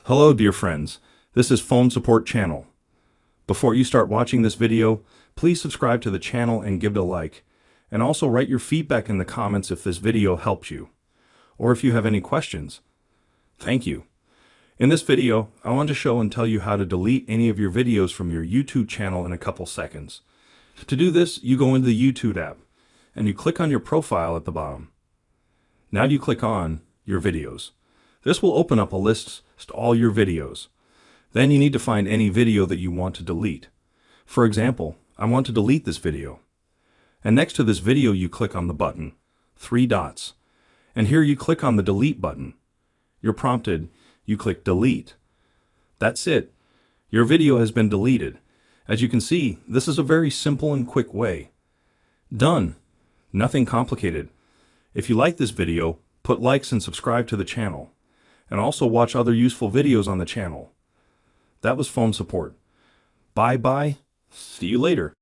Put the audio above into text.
Hello dear friends, this is Phone Support Channel. Before you start watching this video, please subscribe to the channel and give it a like, and also write your feedback in the comments if this video helped you, or if you have any questions. Thank you. In this video, I want to show and tell you how to delete any of your videos from your YouTube channel in a couple seconds. To do this, you go into the YouTube app, and you click on your profile at the bottom. Now you click on your videos. This will open up a list of all your videos. Then you need to find any video that you want to delete. For example, I want to delete this video. And next to this video you click on the button, 3 dots. And here you click on the delete button. You're prompted, you click delete. That's it. Your video has been deleted. As you can see, this is a very simple and quick way. Done. Nothing complicated. If you like this video, put likes and subscribe to the channel. And also watch other useful videos on the channel. That was Phone Support. Bye bye. See you later.